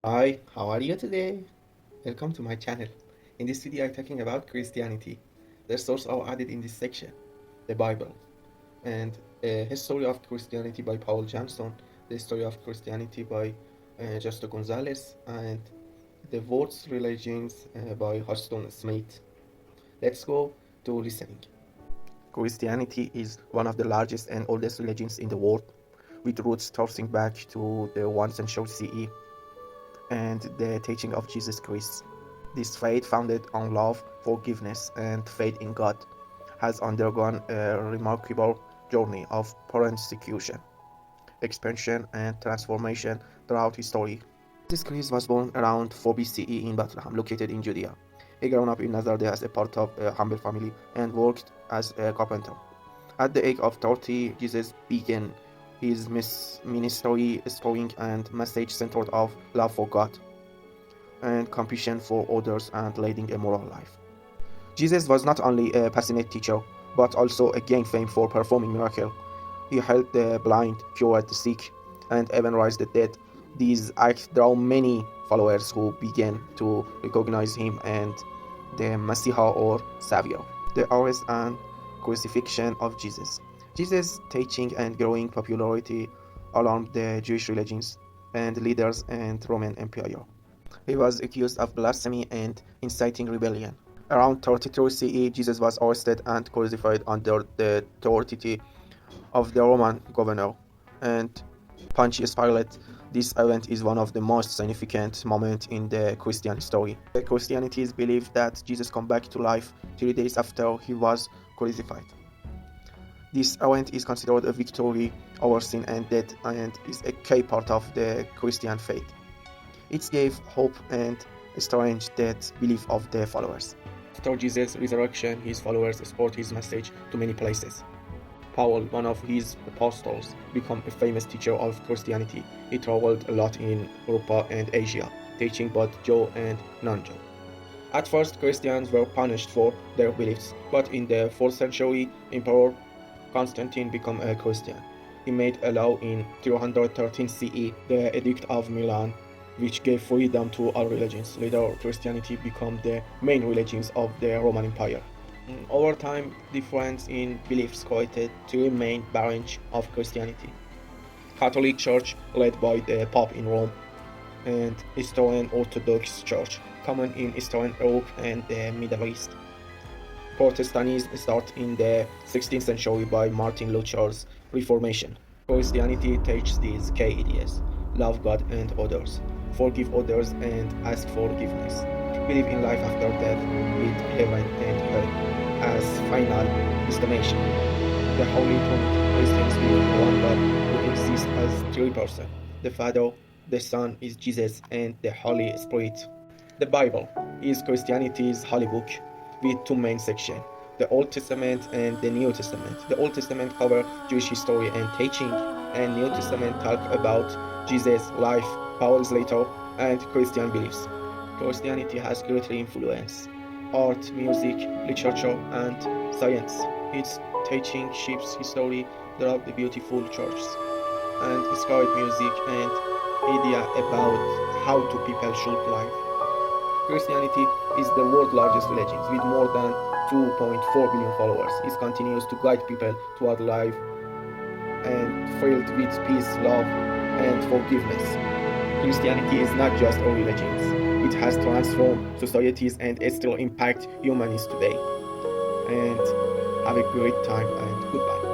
Hi, how are you today? Welcome to my channel. In this video, I'm talking about Christianity. The source are added in this section, the Bible, and a history of Christianity by Paul Johnson, the history of Christianity by Justo Gonzalez, and the world's religions by Huston Smith. Let's go to listening. Christianity is one of the largest and oldest religions in the world, with roots tracing back to the 1st century CE and the teaching of Jesus Christ. This faith, founded on love, forgiveness, and faith in God, has undergone a remarkable journey of persecution, expansion, and transformation throughout history. Jesus Christ was born around 4 BCE in Bethlehem, located in Judea. He grew up in Nazareth as a part of a humble family and worked as a carpenter. At the age of 30, Jesus began his ministry, storing and message centered of love for God and compassion for others and leading a moral life. Jesus was not only a passionate teacher, but also gained fame for performing miracles. He healed the blind, cured the sick, and even raised the dead. These acts drew many followers who began to recognize him and the Messiah or Savior. The arrest and crucifixion of Jesus. Jesus' teaching and growing popularity alarmed the Jewish religions and leaders and Roman Empire. He was accused of blasphemy and inciting rebellion. Around 32 CE, Jesus was arrested and crucified under the authority of the Roman governor and Pontius Pilate. This event is one of the most significant moments in the Christian history. Christianity believes that Jesus came back to life 3 days after he was crucified. This event is considered a victory over sin and death and is a key part of the Christian faith. It gave hope and strengthened the belief of the followers. After Jesus' resurrection, his followers spread his message to many places. Paul, one of his apostles, became a famous teacher of Christianity. He traveled a lot in Europe and Asia, teaching both Jew and non-Jew. At first, Christians were punished for their beliefs, but in the 4th century, Emperor Constantine became a Christian. He made a law in 313 CE, the Edict of Milan, which gave freedom to all religions. Later, Christianity became the main religions of the Roman Empire. Over time, difference in beliefs created three main branches of Christianity: Catholic Church, led by the Pope in Rome, and Eastern Orthodox Church, common in Eastern Europe and the Middle East. Protestantism started in the 16th century by Martin Luther's Reformation. Christianity teaches these key ideas: love God and others, forgive others and ask forgiveness, believe in life after death with heaven and hell as final destination. The Holy Trinity. Christians believe in one God who exists as three persons: the Father, the Son is Jesus, and the Holy Spirit. The Bible is Christianity's holy book with two main sections: the Old Testament and the New Testament. The Old Testament covers Jewish history and teaching, and New Testament talk about Jesus' life, Paul's letter, and Christian beliefs. Christianity has greatly influenced art, music, literature, and science. Its teaching shapes history throughout the beautiful churches and inspired music and idea about how two people should live. Christianity is the world's largest religion with more than 2.4 billion followers. It continues to guide people toward life and filled with peace, love, and forgiveness. Christianity is not just a religion. It has transformed societies and it still impacts humans today. And have a great time and goodbye.